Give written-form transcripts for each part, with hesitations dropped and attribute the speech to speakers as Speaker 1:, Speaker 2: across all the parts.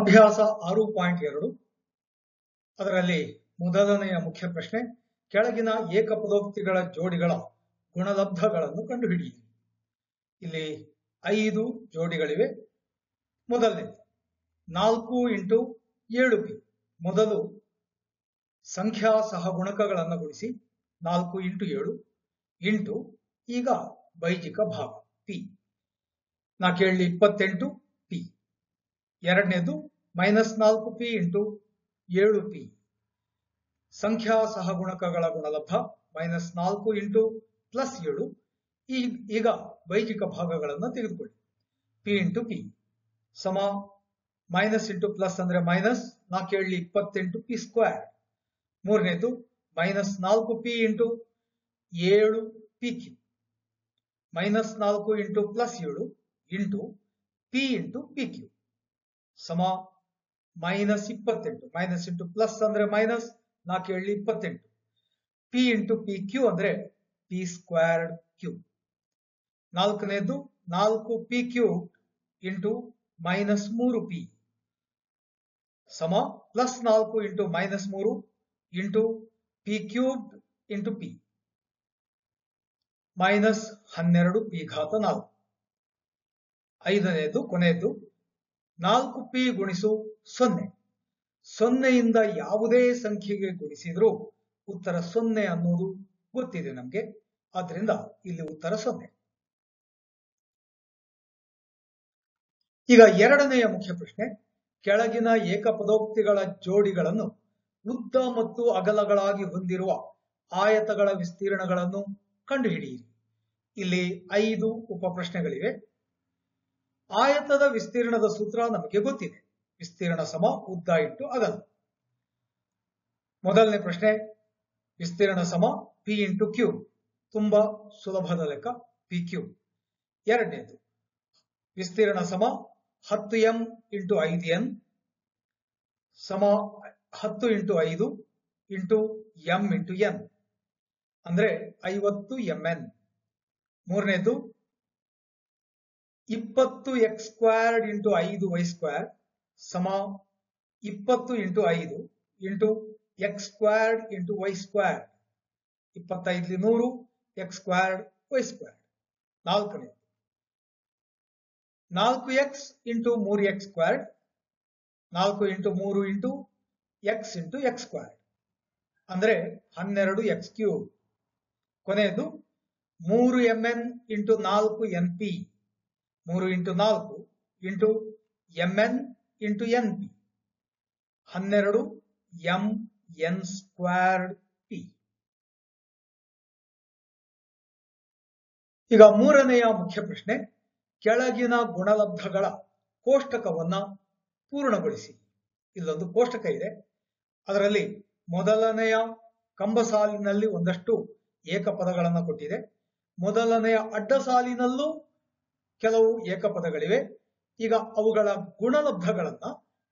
Speaker 1: ಅಭ್ಯಾಸ 6.2 ಅದರಲ್ಲಿ ಮೊದಲನೆಯ ಮುಖ್ಯ ಪ್ರಶ್ನೆ ಕೆಳಗಿನ ಏಕಪದೋಕ್ತಿಗಳ ಜೋಡಿಗಳ ಗುಣಲಬ್ಧಗಳನ್ನು ಕಂಡುಹಿಡಿಯಿರಿ. ಇಲ್ಲಿ 5 ಜೋಡಿಗಳಿವೆ. ಮೊದಲನೇ 4 × 7p. ಮೊದಲು ಸಂಖ್ಯಾ ಸಹಗುಣಕಗಳನ್ನು ಗುಣಿಸಿ 4 × 7 ಇಂಟು ಈಗ ಬೈಜಿಕ ಭಾಗ p 4 7 28 p. ಎರಡನೇದು -4p × 7p. ಸಂಖ್ಯಾ ಸಹಗುಣಕಗಳ ಗುಣಲಬ್ಧ -4 × +7. ಈಗ ಬೈಜಿಕ ಭಾಗಗಳನ್ನು ತೆಗೆದುಕೊಳ್ಳಿ. p × p ಸಮ ಮೈನಸ್ ಇಂಟು ಪ್ಲಸ್ ಅಂದ್ರೆ ಮೈನಸ್ 4 7 28 p ಸ್ಕ್ವೇರ್. ಮೂರನೇದು -4p × 7pq -4 × +7 into p × pq ಸಮ -28. ಮೈನಸ್ ಇಂಟು ಪ್ಲಸ್ ಅಂದ್ರೆ ಮೈನಸ್ 4 7 28. p × pq ಅಂದ್ರೆ p ಸ್ಕ್ವೇರ್ಡ್ q. ನಾಲ್ಕನೇದು 4pq ಇಂಟು -3p ಸಮ +4 into -3 into p³ into p -12p⁴. ಐದನೇದು ಕೊನೆಯದು 4p ಗುಣಿಸು 0. 0ಯಿಂದ ಯಾವುದೇ ಸಂಖ್ಯೆಗೆ ಗುಣಿಸಿದ್ರೂ ಉತ್ತರ 0 ಅನ್ನೋದು ಗೊತ್ತಿದೆ ನಮಗೆ. ಆದ್ದರಿಂದ ಇಲ್ಲಿ ಉತ್ತರ 0. ಈಗ ಎರಡನೆಯ ಮುಖ್ಯ ಪ್ರಶ್ನೆ ಕೆಳಗಿನ ಏಕಪದೋಕ್ತಿಗಳ ಜೋಡಿಗಳನ್ನು ಉದ್ದ ಮತ್ತು ಅಗಲಗಳಾಗಿ ಹೊಂದಿರುವ ಆಯತಗಳ ವಿಸ್ತೀರ್ಣಗಳನ್ನು ಕಂಡುಹಿಡಿಯಿರಿ. ಇಲ್ಲಿ 5 ಉಪ ಪ್ರಶ್ನೆಗಳಿವೆ. ಆಯತದ ವಿಸ್ತೀರ್ಣದ ಸೂತ್ರ ನಮಗೆ ಗೊತ್ತಿದೆ. ವಿಸ್ತೀರ್ಣ ಸಮ ಉದ್ದ ಇಂಟು ಅಗಲ. ಮೊದಲನೇ ಪ್ರಶ್ನೆ ವಿಸ್ತೀರ್ಣ ಸಮ p × q. ತುಂಬಾ ಸುಲಭದ ಲೆಕ್ಕ pq. ಎರಡನೇದು ವಿಸ್ತೀರ್ಣ ಸಮ 10m × 5n ಸಮ 10 × 5 ಇಂಟು m × n ಅಂದ್ರೆ 50mn. ಮೂರನೇದು 20x² × 5y² ಸಮ 20 × 5 into x² × y². 25 100 x² y². ನಾಲ್ಕನೇದು 4x × 3x². 4 × 3 into x × x² ಅಂದ್ರೆ 12x³. ಕೊನೆಯದು 3mn × 4np. 3 × 4 into mn × np 12mn²p. ಈಗ ಮೂರನೆಯ ಮುಖ್ಯ ಪ್ರಶ್ನೆ ಕೆಳಗಿನ ಗುಣಲಬ್ಧಗಳ ಕೋಷ್ಟಕವನ್ನ ಪೂರ್ಣಗೊಳಿಸಿ. ಇಲ್ಲೊಂದು ಕೋಷ್ಟಕ ಇದೆ. ಅದರಲ್ಲಿ ಮೊದಲನೆಯ ಕಂಬ ಸಾಲಿನಲ್ಲಿ ಒಂದಷ್ಟು ಏಕಪದಗಳನ್ನು ಕೊಟ್ಟಿದೆ. ಮೊದಲನೆಯ ಅಡ್ಡ ಸಾಲಿನಲ್ಲೂ ಕೆಲವು ಏಕಪದಗಳಿವೆ. ಈಗ ಅವುಗಳ ಗುಣಲಬ್ಧಗಳನ್ನ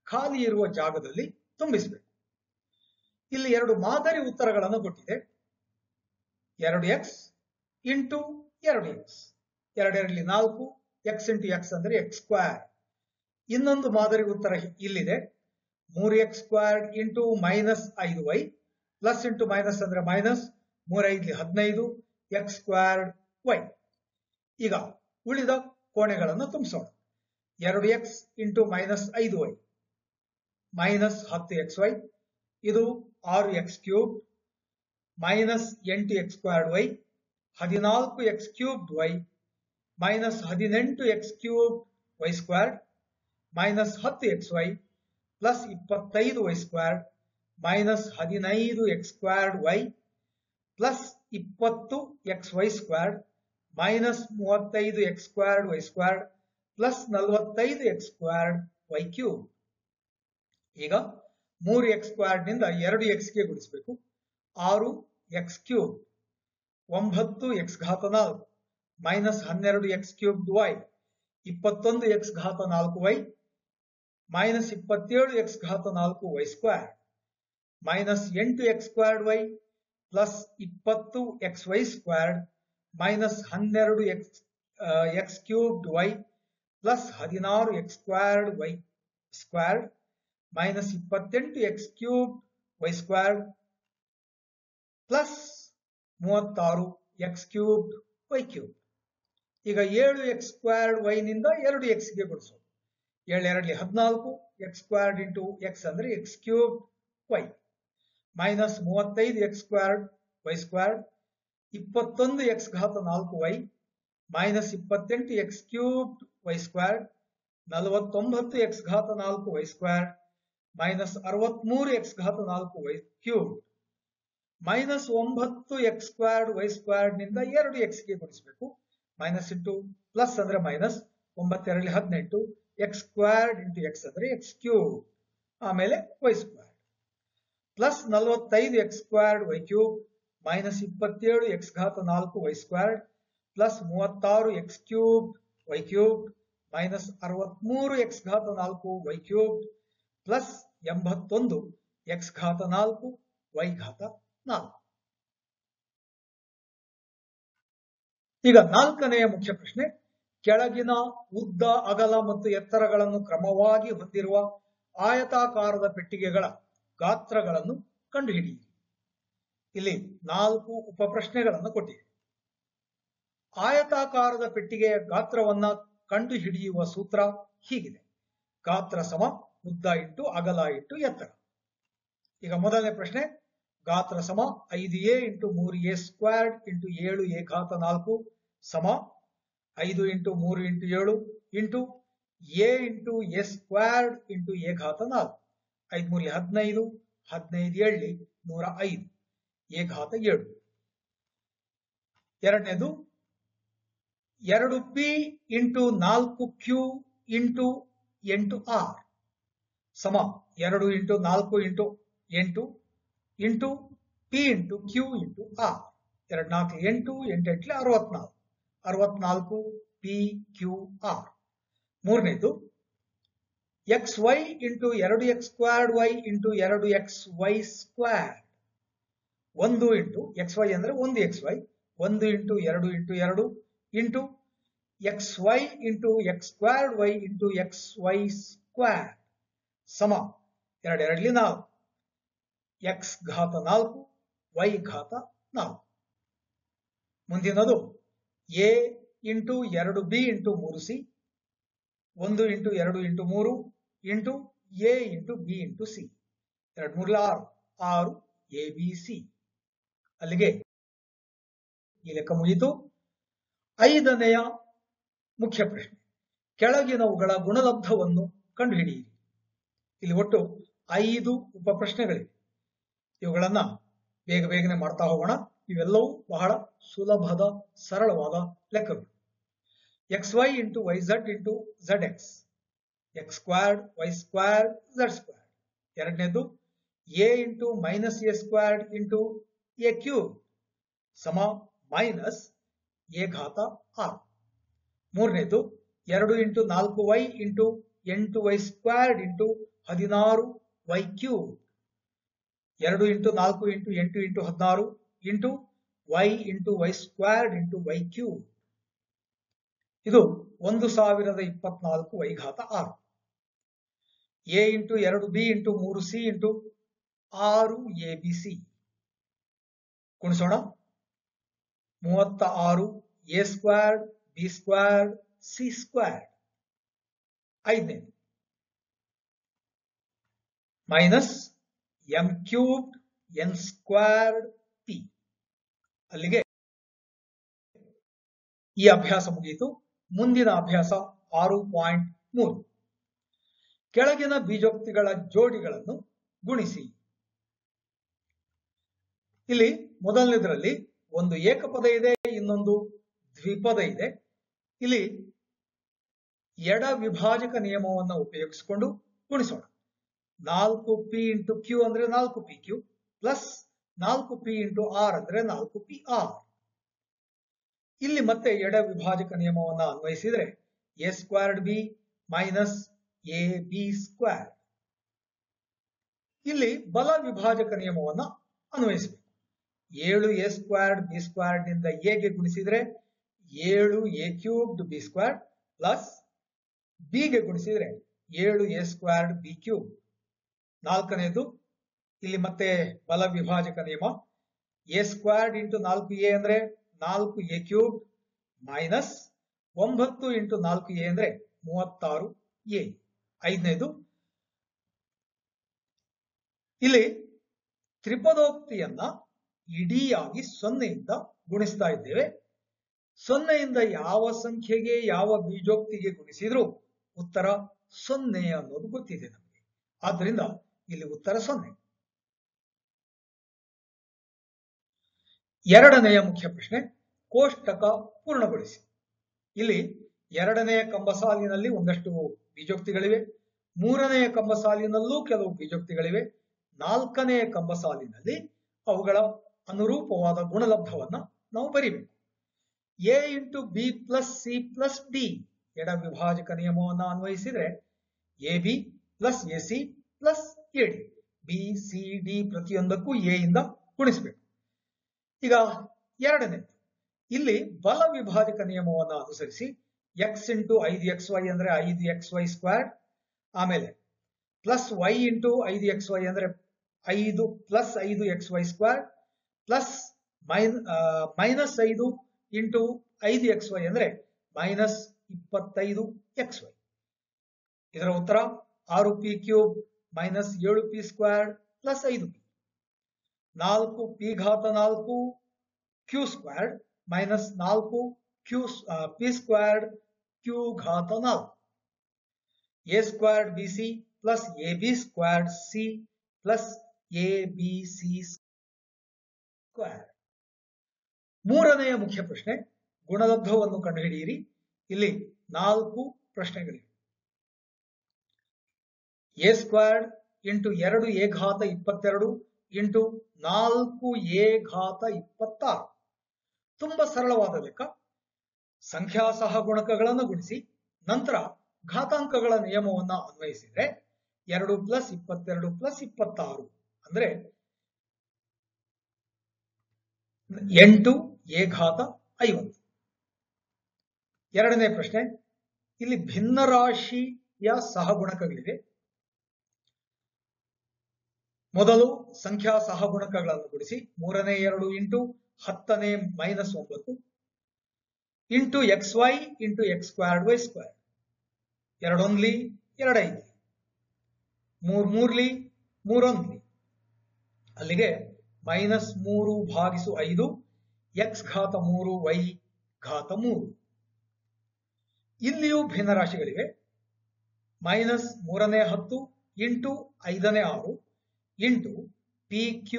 Speaker 1: ಖಾಲಿ ಇರುವ ಜಾಗದಲ್ಲಿ ತುಂಬಿಸಬೇಕು. ಇಲ್ಲಿ 2 ಮಾದರಿ ಉತ್ತರಗಳನ್ನು ಕೊಟ್ಟಿದೆ. 2x into 2x. 2 4 x × x ಅಂದ್ರೆ x². ಇನ್ನೊಂದು ಮಾದರಿ ಉತ್ತರ ಇಲ್ಲಿದೆ. 3x² into -5y plus into minus ಅಂದ್ರೆ ಮೈನಸ್ 3 5 15 x²y. ಈಗ ಉಳಿದ ಕೋಣೆಗಳನ್ನು ತುಂಬಿಸೋಣ. 2x ಇಂಟು -5y -10xy ಇದು 6x³ -8x²y 14x³ -18x³ y² -10xy plus 25y² -15x²y plus 20xy² -35x²y² plus 45x²y³. ಈಗ 3x² ನಿಂದ 2x ಗೆ ಗುಣಿಸಬೇಕು. 6x³ 9x⁴ -12x³y 21x⁴y -27x⁴y² -8x²y plus 20xy² -12x³ plus 16x²y² minus 28 x cube y squared plus 36 x cube y cube. ಈಗ 7 x squared y ನಿಂದ 2 x ಗೆ ಗುಣಿಸೋದು. 7 2 14 x squared into x ಅಂದ್ರೆ x cube y minus 35 x squared y squared 21 x ಘಾತ 4 y minus 28 x cube y squared 49 x ಘಾತ 4 y squared minus 63 x ಘಾತ 4 Y cube minus 9 x squared y squared ನಿಂದ 2 x ಗೆ ಗುಣಿಸಬೇಕು. Minus into plus ಅಂದ್ರೆ minus 9 2 18 x squared into x ಅಂದ್ರೆ x cube ಆಮೇಲೆ y squared plus 45 x squared y cube minus 27 x ಘಾತ 4 y squared plus 36 x cube y cube minus 63 x ಘಾತ 4 Y cube plus 81 X ಘಾತ 4 Y ಘಾತ 4. ಈಗ 4ನೆಯ ಮುಖ್ಯ ಪ್ರಶ್ನೆ, ಕೆಳಗಿನ ಉದ್ದ ಅಗಲ ಮತ್ತು ಎತ್ತರಗಳನ್ನು ಕ್ರಮವಾಗಿ ಹೊಂದಿರುವ ಆಯತಾಕಾರದ ಪೆಟ್ಟಿಗೆಗಳ ಗಾತ್ರಗಳನ್ನು ಕಂಡುಹಿಡಿಯಿರಿ. ಇಲ್ಲಿ 4 ಉಪ ಪ್ರಶ್ನೆಗಳನ್ನು ಕೊಟ್ಟಿದೆ. ಆಯತಾಕಾರದ ಪೆಟ್ಟಿಗೆಯ ಗಾತ್ರವನ್ನ ಕಂಡುಹಿಡಿಯುವ ಸೂತ್ರ ಹೀಗಿದೆ: ಗಾತ್ರ ಸಮ ಉದ್ದ ಇಂಟು ಅಗಲ ಇಂಟು ಎತ್ತರ. ಈಗ ಮೊದಲನೇ ಪ್ರಶ್ನೆ, ಗಾತ್ರ ಸಮ 5a into 3a squared into 7a ಘಾತ 4 ಸಮ 5 into 3 into 7 into a into a squared into a ಘಾತ 4. 5 3 15 15 7 105 a ಘಾತ 7. ಎರಡನೇದು 2p into 4q into 8r ಸಮ 2 into 4 into 8 into p into q into r. 2 4 8 8 64 64 p q r. ಮೂರನೇದು xy into 2x squared y into 2xy squared 1 into xy ಅಂದ್ರೆ 1xy 1 into 2 into 2 into xy into x squared y into xy squared ಸಮ 2 2 4 x ಘಾತ 4 y ಘಾತ 4. ಮುಂದಿನದು a into 2b into 3c 1 into 2 into 3 into a into b into c 2 3 6 6 abc. ಅಲ್ಲಿಗೆ ಈ ಲೆಕ್ಕ ಮುಗಿಯಿತು. 5ನೆಯ ಮುಖ್ಯ ಪ್ರಶ್ನೆ, ಕೆಳಗಿನವುಗಳ ಗುಣಲಬ್ಧವನ್ನು ಕಂಡುಹಿಡಿಯಿರಿ. ಇಲ್ಲಿ ಒಟ್ಟು 5 ಉಪ ಪ್ರಶ್ನೆಗಳಿವೆ. ಇವುಗಳನ್ನ ಬೇಗ ಬೇಗನೆ ಮಾಡ್ತಾ ಹೋಗೋಣ. ಇವೆಲ್ಲವೂ ಬಹಳ ಸುಲಭದ ಸರಳವಾದ ಲೆಕ್ಕಗಳು. xy into yz into zx x squared y squared z squared. ಎರಡನೇದು a into minus a squared into a cube ಸಮ ಮೈನಸ್ a ಘಾತ 6. ಮೂರನೇದು 2 into 4y into 8y squared into 16y cube 2 into 4 into 8 into 16 into y into y squared into y cube. ಇದು 1024 y ಘಾತ 6. a into 2b into 3c into 6abc ಗುಣಿಸೋಣ. 36 a squared b squared c squared. 5ನೇ minus m cubed n squared p. ಅಲ್ಲಿಗೆ ಈ ಅಭ್ಯಾಸ ಮುಗಿಯಿತು. ಮುಂದಿನ ಅಭ್ಯಾಸ 6.3, ಕೆಳಗಿನ ಬೀಜೋಕ್ತಿಗಳ ಜೋಡಿಗಳನ್ನು ಗುಣಿಸಿ. ಇಲ್ಲಿ ಮೊದಲನೇದರಲ್ಲಿ ಒಂದು ಏಕಪದ ಇದೆ, ಇನ್ನೊಂದು ದ್ವಿಪದ ಇದೆ. ಇಲ್ಲಿ ಎಡ ವಿಭಾಜಕ ನಿಯಮವನ್ನು ಉಪಯೋಗಿಸಿಕೊಂಡು ಗುಣಿಸೋಣ. 4p ಇಂಟು q ಅಂದ್ರೆ 4pq plus 4p into r ಅಂದ್ರೆ 4pr. ಇಲ್ಲಿ ಮತ್ತೆ ಎಡ ವಿಭಾಜಕ ನಿಯಮವನ್ನು ಅನ್ವಯಿಸಿದರೆ a squared b minus ab squared. ಇಲ್ಲಿ ಬಲ ವಿಭಾಜಕ ನಿಯಮವನ್ನು ಅನ್ವಯಿಸಬೇಕು. 7a ಸ್ಕ್ವೇರ್ಡ್ b ಸ್ಕ್ವೇರ್ಡ್ ನಿಂದ a ಗೆ ಗುಣಿಸಿದರೆ 7a cubed b squared plus b ಗೆ ಗುಣಿಸಿದರೆ 7a ಸ್ಕ್ವೇರ್ಡ್ b ಕ್ಯೂಬ್ ನಾಲ್ಕನೇದು ಇಲ್ಲಿ ಮತ್ತೆ ಬಲ ವಿಭಾಜಕ ನಿಯಮ. ಎ ಸ್ಕ್ವೇರ್ಡ್ ಇಂಟು 4a ಅಂದ್ರೆ 4a³ ಮೈನಸ್ 9 ಇಂಟು 4a ಅಂದ್ರೆ 36a. ಐದನೇದು ಇಲ್ಲಿ ತ್ರಿಪದೋಕ್ತಿಯನ್ನ ಇಡೀಯಾಗಿ 0ಯಿಂದ ಗುಣಿಸ್ತಾ ಇದ್ದೇವೆ. 0ಯಿಂದ ಯಾವ ಸಂಖ್ಯೆಗೆ ಯಾವ ಬೀಜೋಕ್ತಿಗೆ ಗುಣಿಸಿದ್ರು ಉತ್ತರ 0 ಅನ್ನೋದು ಗೊತ್ತಿದೆ ನಮಗೆ. ಆದ್ದರಿಂದ ಇಲ್ಲಿ ಉತ್ತರ 0. ಎರಡನೆಯ ಮುಖ್ಯ ಪ್ರಶ್ನೆ, ಕೋಷ್ಟಕ ಪೂರ್ಣಗೊಳಿಸಿ. ಇಲ್ಲಿ ಎರಡನೆಯ ಕಂಬಸಾಲಿನಲ್ಲಿ ಒಂದಷ್ಟು ಬೀಜೋಕ್ತಿಗಳಿವೆ, ಮೂರನೆಯ ಕಂಬಸಾಲಿನಲ್ಲೂ ಕೆಲವು ಬೀಜೋಕ್ತಿಗಳಿವೆ, ನಾಲ್ಕನೆಯ ಕಂಬಸಾಲಿನಲ್ಲಿ ಅವುಗಳ ಅನುರೂಪವಾದ ಗುಣಲಬ್ಧವನ್ನ ನಾವು ಬರಿಬೇಕು. A into b plus c plus d ಎಡ ವಿಭಾಜಕ ನಿಯಮವನ್ನು ಅನ್ವಯಿಸಿದ್ರೆ a b plus a c plus a d, b c d ಪ್ರತಿಯೊಂದಕ್ಕೂ ಎ ಇಂದ ಗುಣಿಸಬೇಕು. ಈಗ ಎರಡನೇದು, ಇಲ್ಲಿ ಬಲ ವಿಭಾಜಕ ನಿಯಮವನ್ನು ಅನುಸರಿಸಿ ಎಕ್ಸ್ ಇಂಟು 5xy ಅಂದ್ರೆ 5xy ಸ್ಕ್ವೇರ್ಡ್, ಆಮೇಲೆ ಪ್ಲಸ್ ವೈ ಇಂಟು 5xy ಅಂದ್ರೆ 5 plus 5xy squared, plus minus 5 into 5xy ಅಂದ್ರೆ ಮೈನಸ್ 25xy. ಇದರ ಉತ್ತರ 6p³ minus 7p squared plus 5p. 4p⁴ q squared minus 4p squared q⁴. a squared bc plus ab squared c plus abc squared. ಮೂರನೆಯ ಮುಖ್ಯ ಪ್ರಶ್ನೆ, ಗುಣಲಬ್ಧವನ್ನು ಕಂಡುಹಿಡಿಯಿರಿ. ಇಲ್ಲಿ 4 ಪ್ರಶ್ನೆಗಳಿವೆ. a squared into 2a⁻22 into 4a⁻26. ತುಂಬಾ ಸರಳವಾದ ಲೆಕ್ಕ. ಸಂಖ್ಯಾ ಸಹಗುಣಕಗಳನ್ನು ಗುಣಿಸಿ ನಂತರ ಘಾತಾಂಕಗಳ ನಿಯಮವನ್ನ ಅನ್ವಯಿಸಿದ್ರೆ 2 ಪ್ಲಸ್ 22 ಪ್ಲಸ್ 26 ಅಂದ್ರೆ 8a⁻50. ಎರಡನೇ ಪ್ರಶ್ನೆ, ಇಲ್ಲಿ ಭಿನ್ನರಾಶಿಯ ಸಹಗುಣಕಗಳಿವೆ. ಮೊದಲು ಸಂಖ್ಯಾ ಸಹಗುಣಕಗಳನ್ನು ಗುಣಿಸಿ 3ನೇ 2 ಇಂಟು 10ನೇ minus 9 into xy into x squared y squared. 2 1 2 5 3 3 3 1. ಅಲ್ಲಿಗೆ ಮೈನಸ್ 3/5 x⁻3 y⁻3. ಇಲ್ಲಿಯೂ ಭಿನ್ನರಾಶಿಗಳಿವೆ. ಮೈನಸ್ 3ನೇ 10 ಇಂಟು 5ನೇ 6 ಇಂಟು p³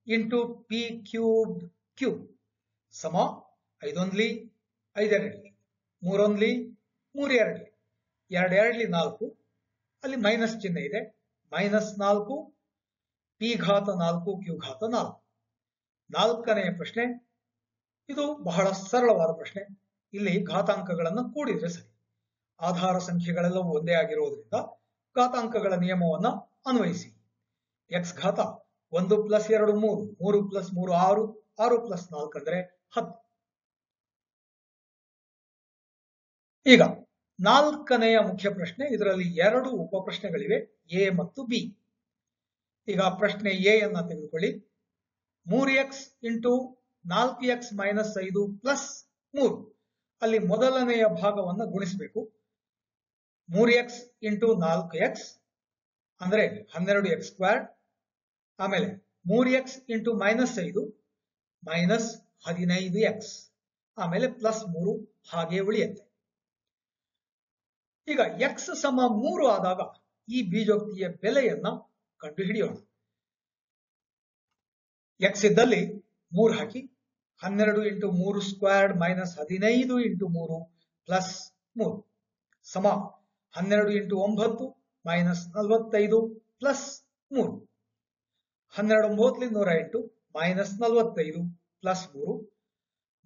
Speaker 1: ಇಂಟು p³ ಸಮ 5 1 5 2 3 1 3 2 2 2 4. ಅಲ್ಲಿ ಮೈನಸ್ ಚಿಹ್ನೆ ಇದೆ. Minus 4 p⁴ q⁴. ನಾಲ್ಕನೆಯ ಪ್ರಶ್ನೆ, ಇದು ಬಹಳ ಸರಳವಾದ ಪ್ರಶ್ನೆ. ಇಲ್ಲಿ ಘಾತಾಂಕಗಳನ್ನು ಕೂಡಿದ್ರೆ ಸರಿ. ಆಧಾರ ಸಂಖ್ಯೆಗಳೆಲ್ಲವೂ ಒಂದೇ ಆಗಿರುವುದರಿಂದ ಘಾತಾಂಕಗಳ ನಿಯಮವನ್ನ ಅನ್ವಯಿಸಿ. x ಘಾತ 1 ಪ್ಲಸ್ 2 3, 3 ಪ್ಲಸ್ 3 6, 6 ಪ್ಲಸ್ 4 ಅಂದ್ರೆ 10. ಈಗ ನಾಲ್ಕನೆಯ ಮುಖ್ಯ ಪ್ರಶ್ನೆ. ಇದರಲ್ಲಿ 2 ಉಪ ಪ್ರಶ್ನೆಗಳಿವೆ, ಎ ಮತ್ತು ಬಿ. ಈಗ ಪ್ರಶ್ನೆ ಎ ಯನ್ನ ತೆಗೆದುಕೊಳ್ಳಿ. 3x into 4x minus 5 plus 3. ಅಲ್ಲಿ ಮೊದಲನೆಯ ಭಾಗವನ್ನು ಗುಣಿಸಬೇಕು. 3x ಇಂಟು 4x ಅಂದ್ರೆ 12x ಸ್ಕ್ವೇರ್ಡ್, ಆಮೇಲೆ 3x into minus 5 minus 15x, ಆಮೇಲೆ ಪ್ಲಸ್ 3 ಹಾಗೆ ಉಳಿಯುತ್ತೆ. ಈಗ x ಸಮ 3 ಆದಾಗ ಈ ಬೀಜೋಕ್ತಿಯ ಬೆಲೆಯನ್ನ ಕಂಡುಹಿಡಿಯೋಣ. x ಇದ್ದಲ್ಲಿ 3 ಹಾಕಿ 12 into 3 squared minus 15 into 3 plus 3 ಸಮ 12 into 9 minus 45 plus 3. 12 9 108 minus 45 plus 3.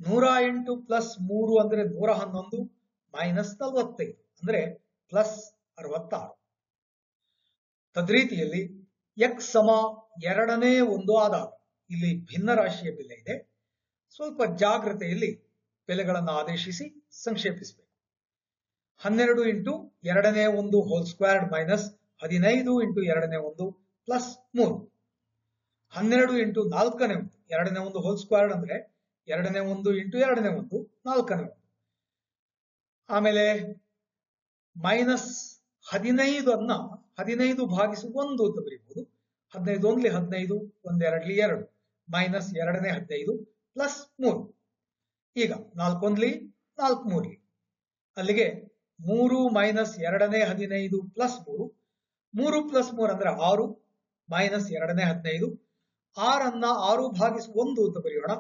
Speaker 1: 108 plus 3 ಅಂದ್ರೆ 111 ಮೈನಸ್ 45 ಅಂದ್ರೆ ಪ್ಲಸ್ 66. ತದ್ರೀತಿಯಲ್ಲಿ x ಸಮ 2ನೇ 1 ಆದಾಗ ಇಲ್ಲಿ ಭಿನ್ನರಾಶಿಯ ಬೆಲೆ ಇದೆ. ಸ್ವಲ್ಪ ಜಾಗ್ರತೆಯಲ್ಲಿ ಬೆಲೆಗಳನ್ನು ಆದೇಶಿಸಿ ಸಂಕ್ಷೇಪಿಸಬೇಕು. 12 ಇಂಟು 2ನೇ 1 ಹೋಲ್ ಸ್ಕ್ವೇರ್ಡ್ ಮೈನಸ್ 15 ಇಂಟು ಎರಡನೇ ಒಂದು ಪ್ಲಸ್ 3. 12 ಇಂಟು ನಾಲ್ಕನೇ ಒಂದು, ಎರಡನೇ ಒಂದು ಹೋಲ್ ಸ್ಕ್ವೇರ್ಡ್ ಅಂದ್ರೆ ಎರಡನೇ ಒಂದು ಇಂಟು ಎರಡನೇ ಒಂದು ನಾಲ್ಕನೇ ಒಂದು. ಆಮೇಲೆ ಮೈನಸ್ 15 ಅನ್ನ 15 ಭಾಗಿಸು 1 ಅಂತ ಬರೀಬಹುದು. 15 ಒಂದ್ಲಿ 15, ಒಂದೆರಡ್ಲಿ 2, ಮೈನಸ್ ಎರಡನೇ 15 ಪ್ಲಸ್ 3. ಈಗ 4 ಒಂದ್ಲಿ 4 ಮೂರ್ಲಿ, ಅಲ್ಲಿಗೆ 3 ಮೈನಸ್ ಎರಡನೇ 15 ಪ್ಲಸ್ 3. 3 ಪ್ಲಸ್ 3 ಅಂದ್ರೆ 6, ಮೈನಸ್ ಎರಡನೇ 15. 6 ಅನ್ನ 6 ಭಾಗಿಸು 1 ಅಂತ ಬರೆಯೋಣ.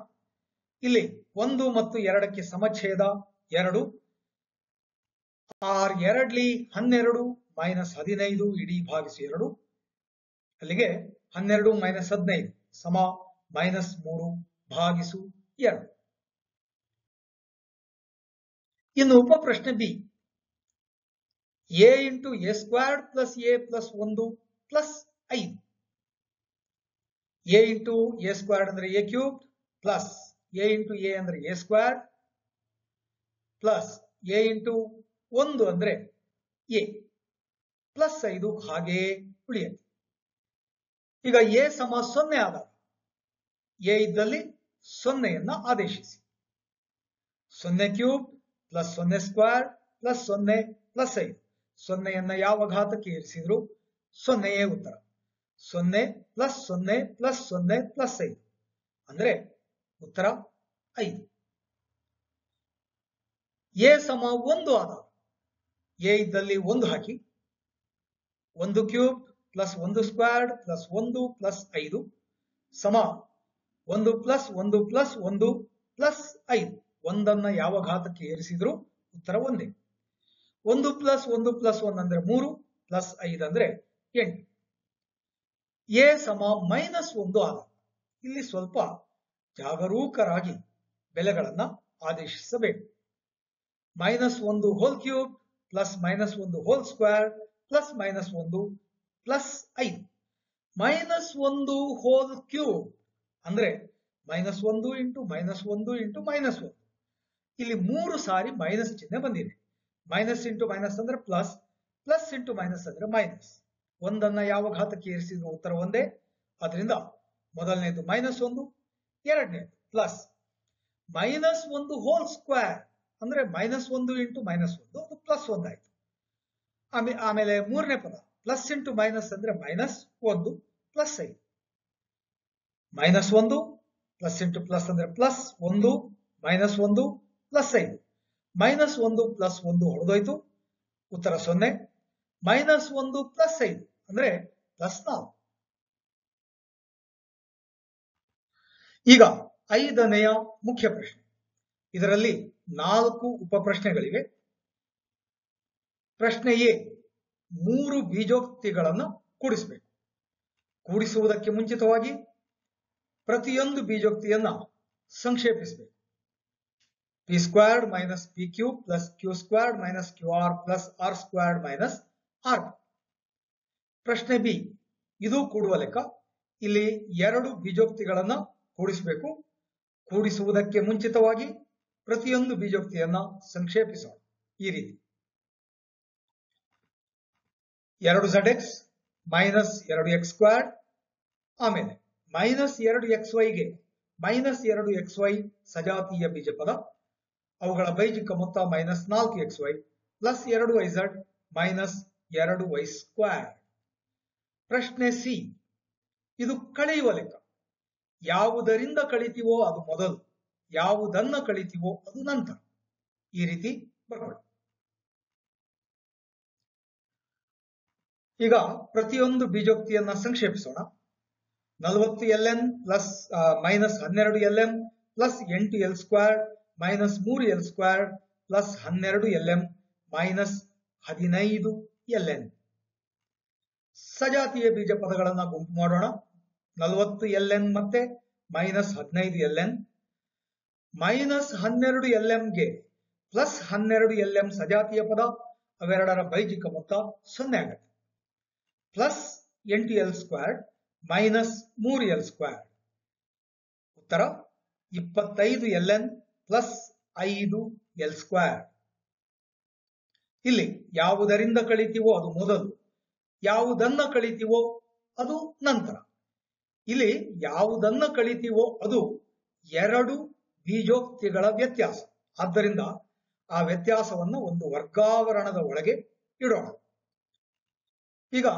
Speaker 1: ಇಲ್ಲಿ 1 ಮತ್ತು 2ಕ್ಕೆ ಸಮಛೇದ 2. 6 ಎರಡ್ಲಿ 12 ಮೈನಸ್ 15 ಇಡೀ ಭಾಗಿಸು 2. ಅಲ್ಲಿಗೆ 12 ಮೈನಸ್ 15 ಸಮ ಮೈನಸ್ 3 ಭಾಗಿಸು 2. ಇನ್ನು ಉಪ ಪ್ರಶ್ನೆ b. A into a squared plus a plus 1 plus 5. A into a squared ಅಂದ್ರೆ a cube plus a into a ಅಂದ್ರೆ a squared plus a into 1 ಅಂದ್ರೆ ಎ ಪ್ಲಸ್ 5 ಹಾಗೆಯೇ ಉಳಿಯುತ್ತೆ. ಈಗ ಎ ಸಮ 0 ಆದಾಗ ಎ ಇದ್ದಲ್ಲಿ 0ಯನ್ನು ಆದೇಶಿಸಿ. 0 cube plus 0 square plus 0 plus 5. 0ಯನ್ನು ಯಾವ ಘಾತಕ್ಕೆ ಇರಿಸಿದ್ರು 0ಯೇ ಉತ್ತರ. 0 ಪ್ಲಸ್ 0 ಪ್ಲಸ್ 0 ಪ್ಲಸ್ 5 ಅಂದ್ರೆ ಉತ್ತರ 5. ಎ ಸಮ 1 ಆದಾಗ ಎ ಇದ್ದಲ್ಲಿ 1 ಹಾಕಿ. 1 cube plus 1 squared plus 1 plus 5 ಸಮ 1 ಪ್ಲಸ್ 1 ಪ್ಲಸ್ 1 ಪ್ಲಸ್ 5. 1ಅನ್ನ ಯಾವ ಘಾತಕ್ಕೆ ಏರಿಸಿದ್ರು ಉತ್ತರ ಒಂದೇ. 1 ಪ್ಲಸ್ 1 ಪ್ಲಸ್ 1 ಅಂದ್ರೆ 3 ಪ್ಲಸ್ 5 ಅಂದ್ರೆ 8. ಎ ಸಮ ಮೈನಸ್ 1 ಆದಾಗ ಇಲ್ಲಿ ಸ್ವಲ್ಪ ಜಾಗರೂಕರಾಗಿ ಬೆಲೆಗಳನ್ನ ಆದೇಶಿಸಬೇಕು. Minus 1 whole cube plus minus 1 whole square plus minus 1 plus 5. Minus 1 whole cube ಅಂದ್ರೆ minus 1 into minus 1 into minus 1. ಇಲ್ಲಿ 3 ಸಾರಿ ಮೈನಸ್ ಚಿಹ್ನೆ ಬಂದಿದೆ. ಮೈನಸ್ ಇಂಟು ಮೈನಸ್ ಅಂದ್ರೆ ಪ್ಲಸ್, ಪ್ಲಸ್ ಇಂಟು ಮೈನಸ್ ಅಂದ್ರೆ ಮೈನಸ್. 1ಅನ್ನ ಯಾವ ಘಾತಕ್ಕೆ ಏರಿಸಿದ್ರು ಉತ್ತರ ಒಂದೇ. ಅದರಿಂದ ಮೊದಲನೇದು ಮೈನಸ್ 1, ಎರಡನೇದು ಪ್ಲಸ್. ಮೈನಸ್ 1 ಹೋಲ್ ಸ್ಕ್ವೇರ್ ಅಂದ್ರೆ ಮೈನಸ್ 1 ಇಂಟು ಮೈನಸ್ 1 ಅದು ಪ್ಲಸ್ 1 ಆಯ್ತು. ಆಮೇಲೆ ಮೂರನೇ ಪದ ಪ್ಲಸ್ ಇಂಟು ಮೈನಸ್ ಅಂದ್ರೆ minus 1 plus 5. Minus 1 plus into plus ಅಂದ್ರೆ plus 1 minus 1 plus 5. Minus 1 plus 1 ಹೊಡೆದೋಯ್ತು, ಉತ್ತರ 0. ಮೈನಸ್ 1 ಪ್ಲಸ್ 5 ಅಂದ್ರೆ ಪ್ಲಸ್ 4. ಈಗ 5ನೆಯ ಮುಖ್ಯ ಪ್ರಶ್ನೆ. ಇದರಲ್ಲಿ 4 ಉಪ ಪ್ರಶ್ನೆಗಳಿವೆ. ಪ್ರಶ್ನೆ ಎ, 3 ಬೀಜೋಕ್ತಿಗಳನ್ನು ಕೂಡಿಸಬೇಕು. ಕೂಡಿಸುವುದಕ್ಕೆ ಮುಂಚಿತವಾಗಿ ಪ್ರತಿಯೊಂದು ಬೀಜೋಕ್ತಿಯನ್ನ ಸಂಕ್ಷೇಪಿಸಬೇಕು. P squared minus p cube plus q squared minus q r plus r squared minus r. ಪ್ರಶ್ನೆ ಬಿ, ಇದು ಕೂಡುವ ಲೆಕ್ಕ. ಇಲ್ಲಿ 2 ಬೀಜೋಕ್ತಿಗಳನ್ನ ಕೂಡಿಸಬೇಕು. ಕೂಡಿಸುವುದಕ್ಕೆ ಮುಂಚಿತವಾಗಿ ಪ್ರತಿಯೊಂದು ಬೀಜೋಕ್ತಿಯನ್ನ ಸಂಕ್ಷೇಪಿಸೋಣ ಈ ರೀತಿ. 2zx ಮೈನಸ್ 2x ಸ್ಕ್ವೇರ್ಡ್, ಆಮೇಲೆ ಮೈನಸ್ 2xyಗೆ ಮೈನಸ್ 2xy ಸಜಾತೀಯ ಬೀಜಪದ, ಅವುಗಳ ಬೈಜಿಕ ಮೊತ್ತ minus 4xy plus 2yz minus 2y square. ಪ್ರಶ್ನೆ ಸಿ, ಇದು ಕಳೆಯುವ ಲೆಕ್ಕ. ಯಾವುದರಿಂದ ಕಳಿತೀವೋ ಅದು ಮೊದಲು, ಯಾವುದನ್ನ ಕಳಿತೀವೋ ಅದು ನಂತರ. ಈ ರೀತಿ ಬರ್ಕೊಳ್ಳಿ. ಈಗ ಪ್ರತಿಯೊಂದು ಬೀಜೋಕ್ತಿಯನ್ನ ಸಂಕ್ಷೇಪಿಸೋಣ. 40 ln plus minus 12 lm plus 8 l square minus 3 l square plus 12 lm minus 15 ln. ಸಜಾತೀಯ ಬೀಜ ಪದಗಳನ್ನ ಗುಂಪು ಮಾಡೋಣ. 40 ln ಮತ್ತೆ ಮೈನಸ್ 15 ln. ಮೈನಸ್ 12 lm ಗೆ ಪ್ಲಸ್ 12 lm ಸಜಾತೀಯ ಪದ, ಅವೆರಡರ ಬೈಜಿಕ ಮೊತ್ತ 0 ಆಗುತ್ತೆ. Plus 8 l square minus 3 l square. ಉತ್ತರ 25 ln ಪ್ಲಸ್ 5 l ಸ್ಕ್ವೇರ್. ಇಲ್ಲಿ ಯಾವುದರಿಂದ ಕಳಿತೀವೋ ಅದು ಮೊದಲು, ಯಾವುದನ್ನ ಕಳಿತೀವೋ ಅದು ನಂತರ. ಇಲ್ಲಿ ಯಾವುದನ್ನ ಕಳಿತೀವೋ ಅದು ಎರಡು ಬೀಜೋಕ್ತಿಗಳ ವ್ಯತ್ಯಾಸ. ಆದ್ದರಿಂದ ಆ ವ್ಯತ್ಯಾಸವನ್ನು ಒಂದು ವರ್ಗಾವರಣದ ಒಳಗೆ ಇಡೋಣ. ಈಗ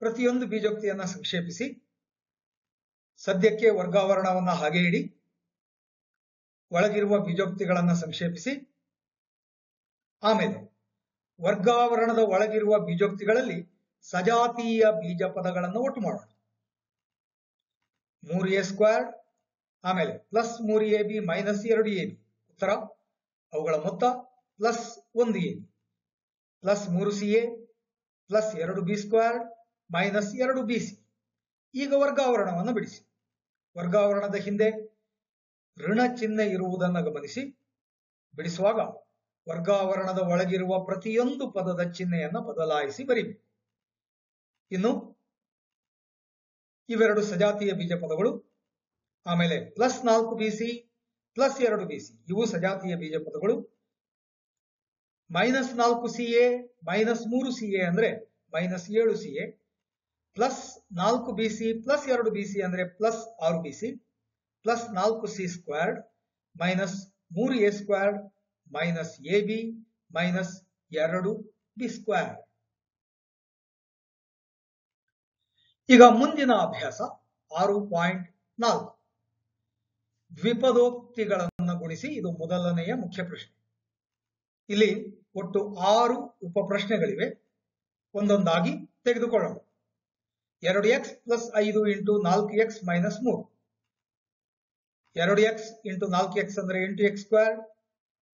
Speaker 1: ಪ್ರತಿಯೊಂದು ಬೀಜೋಕ್ತಿಯನ್ನ ಸಂಕ್ಷೇಪಿಸಿ, ಸದ್ಯಕ್ಕೆ ವರ್ಗಾವರಣವನ್ನ ಹಾಗೆ ಇಡಿ, ಒಳಗಿರುವ ಬೀಜೋಕ್ತಿಗಳನ್ನ ಸಂಕ್ಷೇಪಿಸಿ, ಆಮೇಲೆ ವರ್ಗಾವರಣದ ಒಳಗಿರುವ ಬೀಜೋಕ್ತಿಗಳಲ್ಲಿ ಸಜಾತೀಯ ಬೀಜ ಪದಗಳನ್ನು ಒಟ್ಟು ಮಾಡೋಣ. 3a², ಆಮೇಲೆ ಪ್ಲಸ್ 3ab ಮೈನಸ್ 2ab, ಉತ್ತರ ಅವುಗಳ ಮೊತ್ತ plus 1ab, plus 3ca plus 2b² minus 2bc. ಈಗ ವರ್ಗಾವರಣವನ್ನು ಬಿಡಿಸಿ. ವರ್ಗಾವರಣದ ಹಿಂದೆ ಋಣ ಚಿಹ್ನೆ ಇರುವುದನ್ನು ಗಮನಿಸಿ. ಬಿಡಿಸುವಾಗ ವರ್ಗಾವರಣದ ಒಳಗಿರುವ ಪ್ರತಿಯೊಂದು ಪದದ ಚಿಹ್ನೆಯನ್ನು ಬದಲಾಯಿಸಿ ಬರೀಬೇಕು. ಇನ್ನು ಇವೆರಡು ಸಜಾತೀಯ ಬೀಜ ಪದಗಳು. ಆಮೇಲೆ ಪ್ಲಸ್ 4bc ಪ್ಲಸ್ 2bc ಇವು ಸಜಾತೀಯ ಬೀಜ ಪದಗಳು. ಮೈನಸ್ 4ca ಮೈನಸ್ 3ca ಅಂದ್ರೆ minus 7ca, plus 4bc plus 2bc ಅಂದ್ರೆ plus 6bc, plus 4c² minus 3a² minus ab minus 2b². ಈಗ ಮುಂದಿನ ಅಭ್ಯಾಸ 6.4 ದ್ವಿಪದೋಕ್ತಿಗಳನ್ನು ಗುಣಿಸಿ. ಇದು ಮೊದಲನೆಯ ಮುಖ್ಯ ಪ್ರಶ್ನೆ. ಇಲ್ಲಿ ಒಟ್ಟು 6 ಉಪ ಪ್ರಶ್ನೆಗಳಿವೆ. ಒಂದೊಂದಾಗಿ ತೆಗೆದುಕೊಳ್ಳೋಣ. 2x plus 5 into 4x minus 3. 2x into 4x ಅಂದ್ರೆ 8x².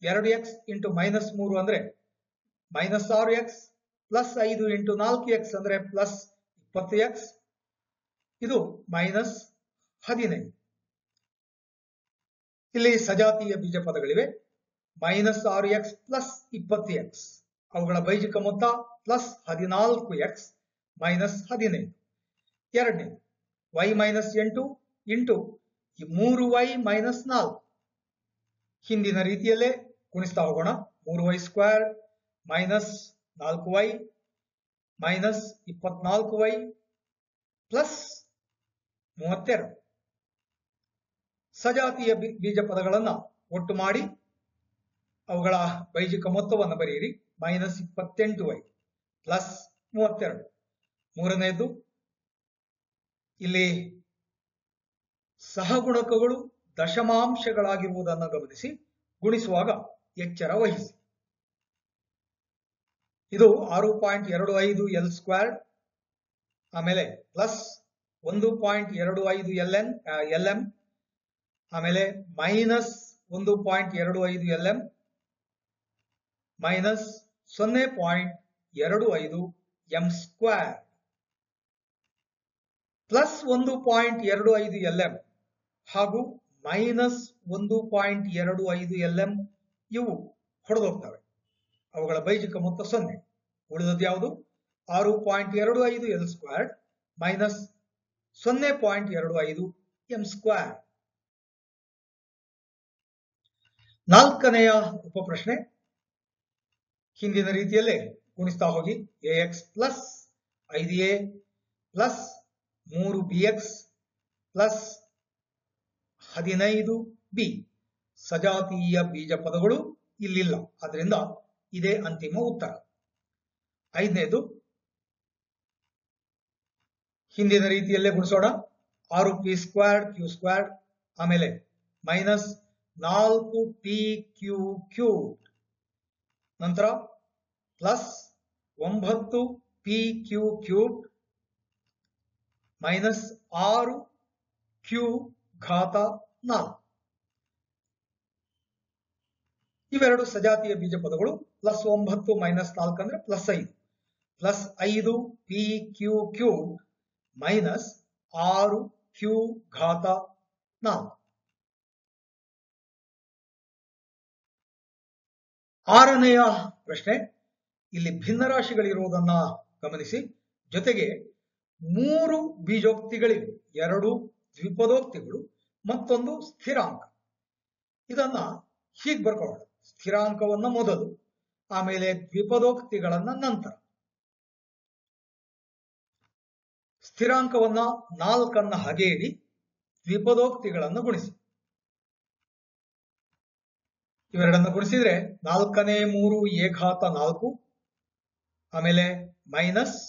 Speaker 1: 2x ಇಂಟು ಮೈನಸ್ 3 ಅಂದ್ರೆ minus 6x, plus 5 into 4x ಅಂದ್ರೆ ಪ್ಲಸ್ 20x, ಇದು ಮೈನಸ್ 15. ಇಲ್ಲಿ ಸಜಾತೀಯ ಬೀಜ ಪದಗಳಿವೆ. ಮೈನಸ್ 6x ಪ್ಲಸ್ 20x, ಅವುಗಳ ಬೈಜಿಕ ಮೊತ್ತ ಪ್ಲಸ್ 14x ಮೈನಸ್ 15. ಎರಡನೇ y minus 8 into 3y minus 4. ಹಿಂದಿನ ರೀತಿಯಲ್ಲೇ ಗುಣಿಸ್ತಾ ಹೋಗೋಣ. 3y² minus 4y minus 24y plus 32. ಸಜಾತೀಯ ಬೀಜ ಪದಗಳನ್ನ ಒಟ್ಟು ಮಾಡಿ ಅವುಗಳ ಬೈಜಿಕ ಮೊತ್ತವನ್ನು ಬರೆಯಿರಿ. Minus 28y plus 32. ಮೂರನೆಯದು, ಇಲ್ಲಿ ಸಹಗುಣಕಗಳು ದಶಮಾಂಶಗಳಾಗಿರುವುದನ್ನು ಗಮನಿಸಿ. ಗುಣಿಸುವಾಗ ಎಚ್ಚರ ವಹಿಸಿ. ಇದು 6.25 L², ಆಮೇಲೆ ಪ್ಲಸ್ 1.25 LM, ಆಮೇಲೆ minus 1.25 LM minus 0.25 M², plus 1.25 LM ಹಾಗೂ ಮೈನಸ್ 1.25 LM ಇವು ಹೊಡೆದೋಗ್ತವೆ. ಅವುಗಳ ಬೈಜಿಕ ಮೊತ್ತ 0. ಉಳಿದದ್ದು ಯಾವುದು? 6.25 L² ಮೈನಸ್ 0.25 M². ನಾಲ್ಕನೆಯ ಉಪಪ್ರಶ್ನೆ ಹಿಂದಿನ ರೀತಿಯಲ್ಲೇ ಗುಣಿಸ್ತಾ ಹೋಗಿ. ax plus 5a plus 3bx plus 15b. ಸಜಾತೀಯ ಬೀಜ ಪದಗಳು ಇಲ್ಲಿಲ್ಲ, ಆದ್ರಿಂದ ಇದೇ ಅಂತಿಮ ಉತ್ತರ. ಐದನೇದು ಹಿಂದಿನ ರೀತಿಯಲ್ಲೇ ಗುಣಿಸೋಣ. 6p² q², ಆಮೇಲೆ ಮೈನಸ್ 4pq³ ನಂತರ ಪ್ಲಸ್ 9pq³ ಮೈನಸ್ 6q⁴. ಇವೆರಡು ಸಜಾತೀಯ ಬೀಜ ಪದಗಳು. ಪ್ಲಸ್ 9 ಮೈನಸ್ 4 ಅಂದ್ರೆ plus 5, plus 5pq³ minus 6q⁴. ಆರನೆಯ ಪ್ರಶ್ನೆ, ಇಲ್ಲಿ ಭಿನ್ನರಾಶಿಗಳಿರುವುದನ್ನ ಗಮನಿಸಿ. ಜೊತೆಗೆ 3 ಬೀಜೋಕ್ತಿಗಳಿವೆ. 2 ದ್ವಿಪದೋಕ್ತಿಗಳು, ಮತ್ತೊಂದು ಸ್ಥಿರಾಂಕ. ಇದನ್ನ ಹೀಗೆ ಬರ್ಕೊಳ್ಳೋಣ. ಸ್ಥಿರಾಂಕವನ್ನ ಮೊದಲು, ಆಮೇಲೆ ದ್ವಿಪದೋಕ್ತಿಗಳನ್ನ ನಂತರ. ಸ್ಥಿರಾಂಕವನ್ನ 4 ಹಾಗೆ ಇಡಿ, ದ್ವಿಪದೋಕ್ತಿಗಳನ್ನು ಗುಣಿಸಿ. ಇವೆರಡನ್ನು ಗುಣಿಸಿದ್ರೆ 4ನೇ 3 ಎ ಘಾತ 4, ಆಮೇಲೆ ಮೈನಸ್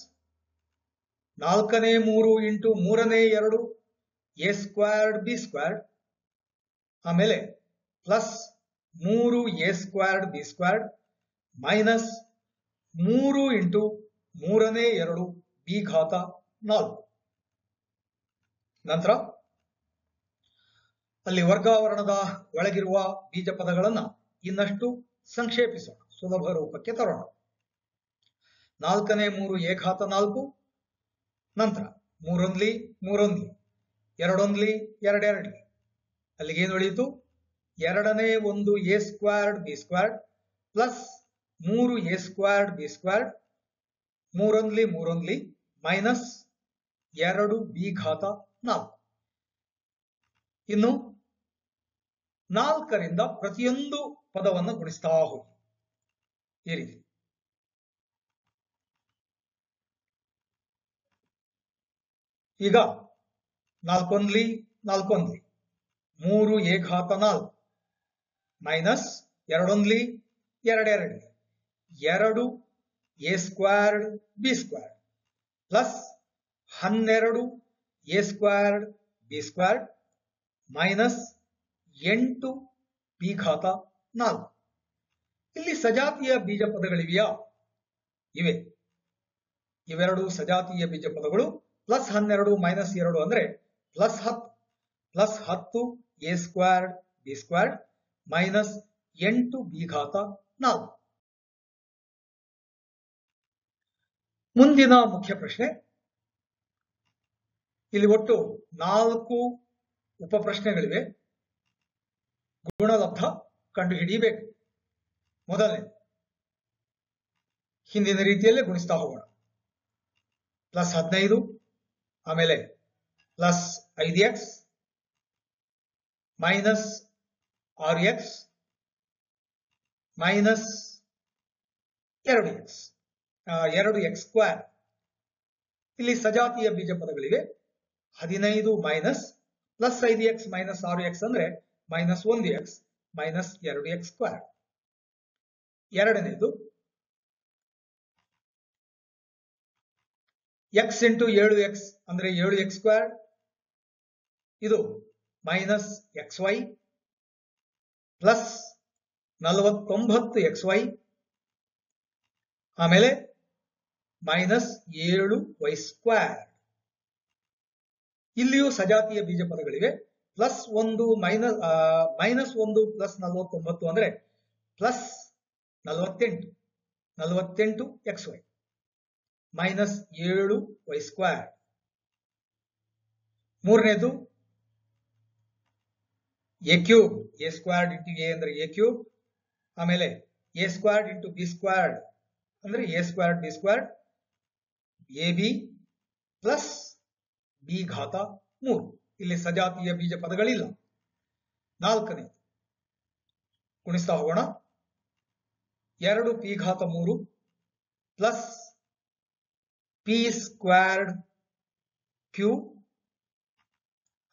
Speaker 1: 4ನೇ 3 ಇಂಟು 3ನೇ 2 ಎ ಸ್ಕ್ವೇರ್ಡ್ ಬಿ ಸ್ಕ್ವೇರ್ಡ್, ಆಮೇಲೆ plus 3 A squared b squared minus 3 into 3ನೇ 2 ಬಿ ಘಾತ 4. ನಂತರ ಅಲ್ಲಿ ವರ್ಗಾವರಣದ ಒಳಗಿರುವ ಬೀಜ ಪದಗಳನ್ನ ಇನ್ನಷ್ಟು ಸಂಕ್ಷೇಪಿಸೋಣ, ಸುಲಭ ರೂಪಕ್ಕೆ ತರೋಣ. 4ನೇ 3 ಎ ಘಾತ 4, ನಂತರ 3 1 2 1 2 ಅಲ್ಲಿಗೆ ಏನು ಉಳಿಯಿತು? 2ನೇ 1 A squared b squared plus 3 A squared b squared 3 1 minus 2 B ಘಾತ 4. ಇನ್ನು 4ರಿಂದ ಪ್ರತಿಯೊಂದು ಪದವನ್ನು ಗುಣಿಸ್ತಾ ಹೋಗಿ ಈ ರೀತಿ. ಈಗ 4 1 4 1 3 ಎ ಘಾತ 4 minus 2 1 2 2 A squared b squared plus 12 A squared b squared minus 8 B ಘಾತ 4. ಇಲ್ಲಿ ಸಜಾತಿಯ ಬೀಜ ಪದಗಳಿವೆಯಾ? ಇವೆ. ಇವೆರಡು ಸಜಾತಿಯ ಬೀಜ ಪದಗಳು. ಪ್ಲಸ್ 12 ಮೈನಸ್ 2 ಅಂದ್ರೆ plus 10, plus 10 A squared b squared minus 8 B ಘಾತ 4. ಮುಂದಿನ ಮುಖ್ಯ ಪ್ರಶ್ನೆ. ಇಲ್ಲಿ ಒಟ್ಟು 4 ಉಪ ಪ್ರಶ್ನೆಗಳಿವೆ. ಗುಣಲಬ್ಧ ಕಂಡುಹಿಡಿಯಬೇಕು. ಮೊದಲನೇ, ಹಿಂದಿನ ರೀತಿಯಲ್ಲೇ ಗುಣಿಸ್ತಾ ಹೋಗೋಣ. ಪ್ಲಸ್ 15, ಆಮೇಲೆ plus 5x minus 6x minus 2x 2x square. ಇಲ್ಲಿ ಸಜಾತಿಯ ಬೀಜ ಪದಗಳಿವೆ. 15 minus plus 5x minus 6x ಅಂದ್ರೆ minus 1x minus 2x square. ಎರಡನೇದು x ಇಂಟು 7x ಅಂದ್ರೆ 7x ಸ್ಕ್ವೇರ್, ಇದು ಮೈನಸ್ xy ಪ್ಲಸ್ 49xy ಆಮೇಲೆ ಮೈನಸ್ 7y ಸ್ಕ್ವೇರ್. ಇಲ್ಲಿಯೂ ಸಜಾತಿಯ ಬೀಜ ಪದಗಳಿವೆ. ಪ್ಲಸ್ 1 ಮೈನಸ್ 1 ಪ್ಲಸ್ 49 ಅಂದ್ರೆ plus 48 xy minus 7y square. ಮೂರನೇದು a cube, a squared into a ಅಂದ್ರೆ ಎ ಕ್ಯೂಬ್, ಆಮೇಲೆ a squared into b squared ಅಂದ್ರೆ a squared b squared a b plus b ಘಾತ 3. ಇಲ್ಲಿ ಸಜಾತಿಯ ಬೀಜ ಪದಗಳಿಲ್ಲ. ನಾಲ್ಕನೇ ಗುಣಿಸ್ತಾ ಹೋಗೋಣ. 2 ಪಿ ಘಾತ 3 ಪ್ಲಸ್ ಪಿ ಸ್ಕ್ವೇರ್ಡ್ ಕ್ಯೂ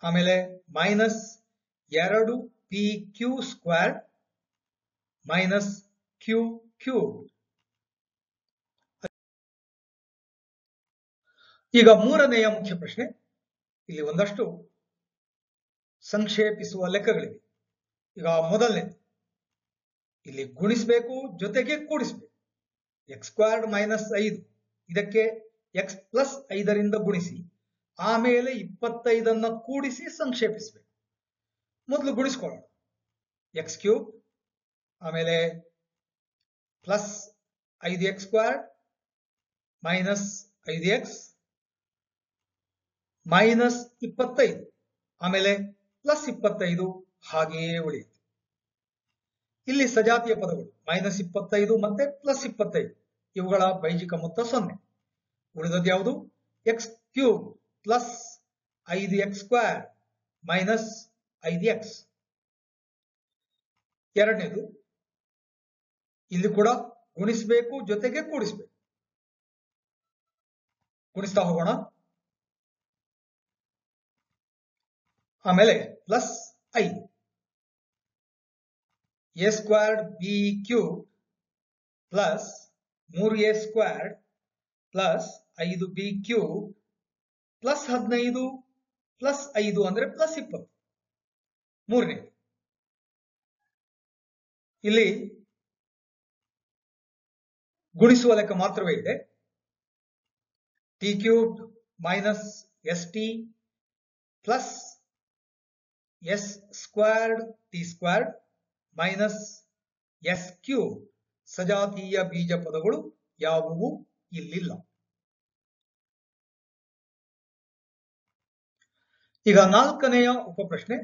Speaker 1: ಆಮೇಲೆ minus 2 p q square minus q cube. ಈಗ ಮೂರನೆಯ ಮುಖ್ಯ ಪ್ರಶ್ನೆ. ಇಲ್ಲಿ ಒಂದಷ್ಟು ಸಂಕ್ಷೇಪಿಸುವ ಲೆಕ್ಕಗಳಿವೆ. ಈಗ ಮೊದಲನೇ, ಇಲ್ಲಿ ಗುಣಿಸಬೇಕು ಜೊತೆಗೆ ಕೂಡಿಸಬೇಕು. ಎಕ್ಸ್ ಸ್ಕ್ವೇರ್ಡ್ ಮೈನಸ್ 5 ಇದಕ್ಕೆ ಎಕ್ಸ್ ಪ್ಲಸ್ 5ರಿಂದ ಗುಣಿಸಿ ಆಮೇಲೆ 25ಅನ್ನ ಕೂಡಿಸಿ ಸಂಕ್ಷೇಪಿಸಬೇಕು. ಮೊದಲು ಗುಣಿಸ್ಕೊಳ್ಳೋಣ. ಎಕ್ಸ್ ಕ್ಯೂಬ್ ಆಮೇಲೆ plus 5x squared minus 5x minus 25 ಆಮೇಲೆ ಪ್ಲಸ್ 25 ಹಾಗೆಯೇ ಉಳಿಯುತ್ತೆ. ಇಲ್ಲಿ ಸಜಾತಿಯ ಪದಗಳು ಮೈನಸ್ 25 ಮತ್ತೆ ಪ್ಲಸ್ 25, ಇವುಗಳ ಬೈಜಿಕ ಮೊತ್ತ 0. ಉಳಿದದ್ದು ಯಾವುದು? X cube plus 5x square minus 5x. ಎರಡನೇದು, ಇಲ್ಲಿ ಕೂಡ ಗುಣಿಸಬೇಕು ಜೊತೆಗೆ ಕೂಡಿಸಬೇಕು. ಗುಣಿಸ್ತಾ ಹೋಗೋಣ. ಆಮೇಲೆ plus 5 a squared b cube plus 3a squared plus 5b cube plus 15 plus 5 ಅಂದ್ರೆ ಪ್ಲಸ್ 20. ಮೂರನೇ ಇಲ್ಲಿ ಗುಣಿಸುವ ಲೆಕ್ಕ ಮಾತ್ರವೇ ಇದೆ. T cube minus s t plus s squared t squared minus s cube ಸಜಾತೀಯ ಬೀಜ ಪದಗಳು ಯಾವುವು ಇಲ್ಲಿಲ್ಲ. ಈಗ ನಾಲ್ಕನೆಯ ಉಪಪ್ರಶ್ನೆ.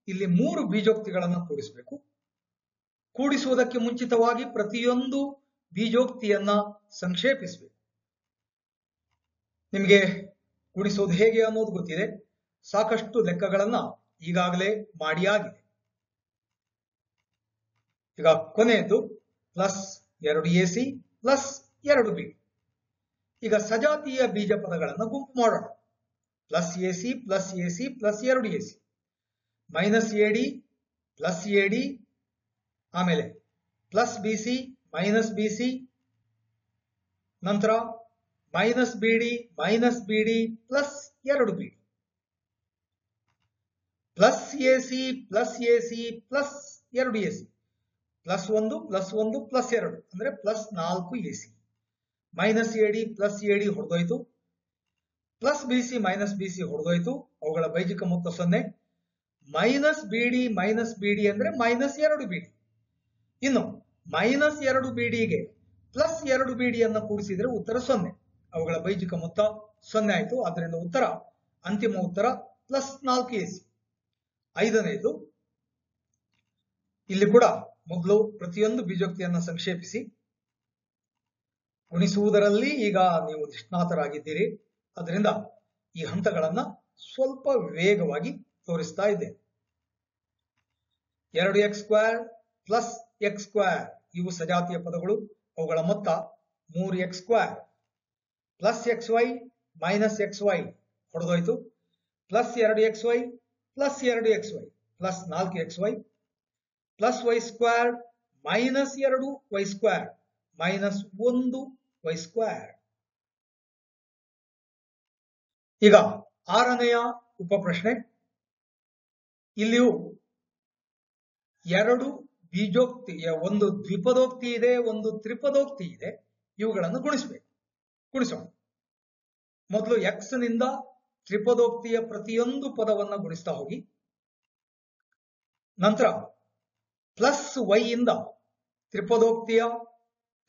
Speaker 1: ಇಲ್ಲಿ 3 ಬೀಜೋಕ್ತಿಗಳನ್ನು ಕೂಡಿಸಬೇಕು. ಕೂಡಿಸುವುದಕ್ಕೆ ಮುಂಚಿತವಾಗಿ ಪ್ರತಿಯೊಂದು ಬೀಜೋಕ್ತಿಯನ್ನ ಸಂಕ್ಷೇಪಿಸಬೇಕು. ನಿಮಗೆ ಕೂಡಿಸೋದು ಹೇಗೆ ಅನ್ನೋದು ಗೊತ್ತಿದೆ. ಸಾಕಷ್ಟು ಲೆಕ್ಕಗಳನ್ನ ಈಗಾಗಲೇ ಮಾಡಿಯಾಗಿದೆ. ಈಗ ಕೊನೆಯದು ಪ್ಲಸ್ 2ac ಪ್ಲಸ್ 2b. ಈಗ ಸಜಾತೀಯ ಬೀಜ ಪದಗಳನ್ನು ಗುಂಪು ಮಾಡೋಣ. Plus AC plus AC plus 2ac minus ಎಡಿ ಪ್ಲಸ್ ಎಡಿ ಆಮೇಲೆ ಪ್ಲಸ್ ಬಿಸಿ ಮೈನಸ್ ಬಿಸಿ ನಂತರ ಮೈನಸ್ ಬಿಡಿ plus 2b plus AC plus AC plus 2ac plus 1 plus 1 plus 2 ಅಂದ್ರೆ ಪ್ಲಸ್ 4ac ಮೈನಸ್ ಎಡಿ ಪ್ಲಸ್ ಎಡಿ ಹೊಡೆದೋಯ್ತು. ಪ್ಲಸ್ ಬಿಸಿ ಮೈನಸ್ ಬಿಸಿ ಹೊಡೆದೋಯ್ತು. ಅವುಗಳ ಬೈಜಿಕ ಮೊತ್ತ 0. ಮೈನಸ್ ಬಿಡಿ ಅಂದ್ರೆ ಮೈನಸ್ 2bd. ಇನ್ನು ಮೈನಸ್ 2bdಗೆ ಪ್ಲಸ್ 2bd ಅನ್ನು ಕೂಡಿಸಿದ್ರೆ ಉತ್ತರ 0. ಅವುಗಳ ಬೈಜಿಕ ಮೊತ್ತ 0 ಆಯಿತು. ಆದ್ದರಿಂದ ಉತ್ತರ ಅಂತಿಮ ಉತ್ತರ ಪ್ಲಸ್ 4ac. ಐದನೇದು ಇಲ್ಲಿ ಕೂಡ ಮೊದಲು ಪ್ರತಿಯೊಂದು ಬೀಜೋಕ್ತಿಯನ್ನು ಸಂಕ್ಷೇಪಿಸಿ. ಗುಣಿಸುವುದರಲ್ಲಿ ಈಗ ನೀವು ನಿಷ್ಣಾತರಾಗಿದ್ದೀರಿ. ಅದರಿಂದ ಈ ಹಂತಗಳನ್ನ ಸ್ವಲ್ಪ ವೇಗವಾಗಿ ತೋರಿಸ್ತಾ ಇದ್ದೇನೆ. 2x square plus X square ಇವು ಸಜಾತಿಯ ಪದಗಳು. ಅವುಗಳ ಮೊತ್ತ 3x square plus xy minus xy ಹೊಡೆದೋಯ್ತು. Plus 2xy plus 2xy plus 4xy plus y square minus 2y square minus 1y square. ಈಗ ಆರನೆಯ ಉಪಪ್ರಶ್ನೆ. ಇಲ್ಲಿಯೂ 2 ಬೀಜೋಕ್ತಿ, ಒಂದು ದ್ವಿಪದೋಕ್ತಿ ಇದೆ, ಒಂದು ತ್ರಿಪದೋಕ್ತಿ ಇದೆ. ಇವುಗಳನ್ನು ಗುಣಿಸಬೇಕು. ಗುಣಿಸೋಣ. ಮೊದಲು x ನಿಂದ ತ್ರಿಪದೋಕ್ತಿಯ ಪ್ರತಿಯೊಂದು ಪದವನ್ನ ಗುಣಿಸ್ತಾ ಹೋಗಿ. ನಂತರ ಪ್ಲಸ್ y ಇಂದ ತ್ರಿಪದೋಕ್ತಿಯ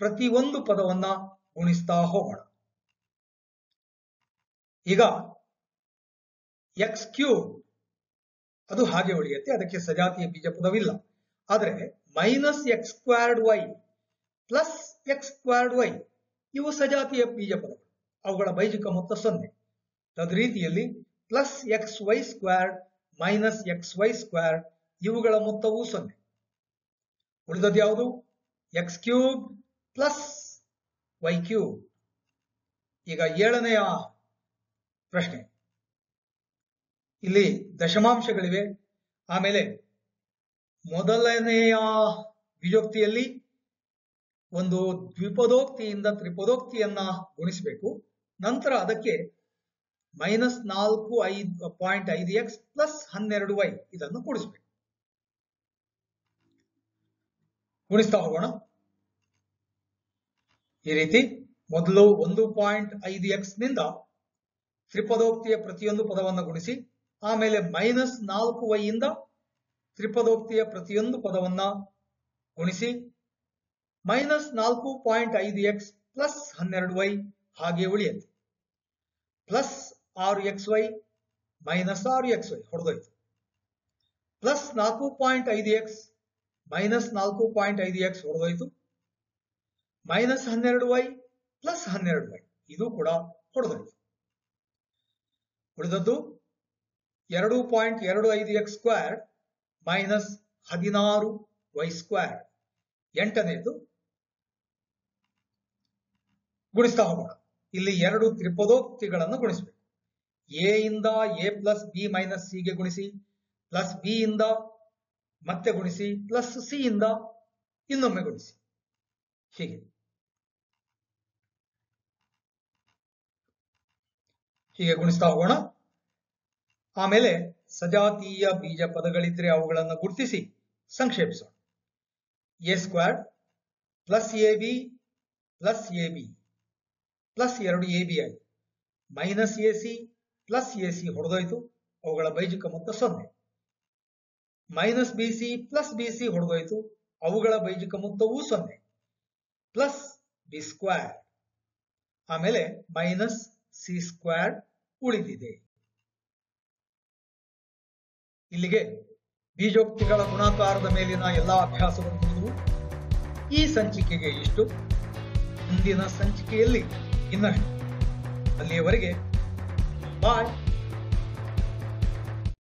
Speaker 1: ಪ್ರತಿಯೊಂದು ಪದವನ್ನ ಗುಣಿಸ್ತಾ ಹೋಗೋಣ. ಈಗ ಎಕ್ಸ್ ಕ್ಯೂಬ್ ಅದು ಹಾಗೆ ಉಳಿಯುತ್ತೆ, ಅದಕ್ಕೆ ಸಜಾತಿಯ ಬೀಜ ಪದವಿಲ್ಲ. ಆದರೆ minus x squared y plus x squared y ಇವು ಸಜಾತಿಯ ಬೀಜ ಪದಗಳು. ಅವುಗಳ ಬೈಜಿಕ ಮೊತ್ತ 0. ತದ್ ರೀತಿಯಲ್ಲಿ plus x y squared minus x y squared ಇವುಗಳ ಮೊತ್ತವೂ 0. ಉಳಿದದ್ದು ಯಾವುದು? X cube plus y cube. ಈಗ ಏಳನೆಯ ಪ್ರಶ್ನೆ. ಇಲ್ಲಿ ದಶಮಾಂಶಗಳಿವೆ. ಆಮೇಲೆ ಮೊದಲನೆಯ ಬೀಜೋಕ್ತಿಯಲ್ಲಿ ಒಂದು ದ್ವಿಪದೋಕ್ತಿಯಿಂದ ತ್ರಿಪದೋಕ್ತಿಯನ್ನ ಗುಣಿಸಬೇಕು. ನಂತರ ಅದಕ್ಕೆ ಮೈನಸ್ 4.5x ಪ್ಲಸ್ 12y ಇದನ್ನು ಕೂಡಿಸಬೇಕು. ಗುಣಿಸ್ತಾ ಹೋಗೋಣ. ಈ ರೀತಿ ಮೊದಲು 1.5x ನಿಂದ ತ್ರಿಪದೋಕ್ತಿಯ ಪ್ರತಿಯೊಂದು ಪದವನ್ನು ಗುಣಿಸಿ, ಆಮೇಲೆ ಮೈನಸ್ 4y ಇಂದ ತ್ರಿಪದೋಕ್ತಿಯ ಪ್ರತಿಯೊಂದು ಪದವನ್ನ ಗುಣಿಸಿ, ಮೈನಸ್ 4.5x ಪ್ಲಸ್ 12y ಹಾಗೆ ಉಳಿಯುತ್ತೆ. ಪ್ಲಸ್ 6xy ಮೈನಸ್ 6xy ಹೊಡೆದೋಯ್ತು. ಪ್ಲಸ್ 4.5x ಮೈನಸ್ 4.5x ಹೊಡೆದೋಯ್ತು. ಮೈನಸ್ 12y ಪ್ಲಸ್ 12y ಇದು ಕೂಡ ಹೊಡೆದೋಯ್ತು. ಉಳಿದದ್ದು 2.25x square minus 16y square. ಎಂಟನೇದು ಗುಣಿಸ್ತಾ ಹೋಗೋಣ. ಇಲ್ಲಿ 2 ತ್ರಿಪದೋಕ್ತಿಗಳನ್ನು ಗುಣಿಸಬೇಕು. ಎ ಇಂದ a plus b minus c ಗೆ ಗುಣಿಸಿ, ಪ್ಲಸ್ ಬಿ ಇಂದ ಮತ್ತೆ ಗುಣಿಸಿ, ಪ್ಲಸ್ ಸಿ ಇಂದ ಇನ್ನೊಮ್ಮೆ ಗುಣಿಸಿ. ಹೀಗೆ ಗುಣಿಸ್ತಾ ಹೋಗೋಣ. ಆಮೇಲೆ ಸಜಾತೀಯ ಬೀಜ ಪದಗಳಿದ್ರೆ ಅವುಗಳನ್ನು ಗುರುತಿಸಿ ಸಂಕ್ಷೇಪಿಸೋಣ. A square plus a b plus a b plus 2 a b ಆಯಿತು, minus a c plus a c ಹೊಡೆದೋಯ್ತು, ಅವುಗಳ ಬೈಜಿಕ ಮೊತ್ತ 0. Minus b c plus b c ಹೊಡೆದೋಯ್ತು, ಅವುಗಳ ಬೈಜಿಕ ಮೊತ್ತವೂ 0. ಪ್ಲಸ್ ಬಿ ಸ್ಕ್ವೇರ್, ಆಮೇಲೆ ಮೈನಸ್ ಸಿ ಸ್ಕ್ವೇರ್ ಉಳಿದಿದೆ. ಇಲ್ಲಿಗೆ ಬೀಜೋಕ್ತಿಗಳ ಗುಣಾಕಾರದ ಮೇಲಿನ ಎಲ್ಲಾ ಅಭ್ಯಾಸಗಳು ಮುಗಿದವು. ಈ ಸಂಚಿಕೆಗೆ ಇಷ್ಟು. ಮುಂದಿನ ಸಂಚಿಕೆಯಲ್ಲಿ ಇನ್ನಷ್ಟು. ಅಲ್ಲಿಯವರೆಗೆ ಬಾಯ್.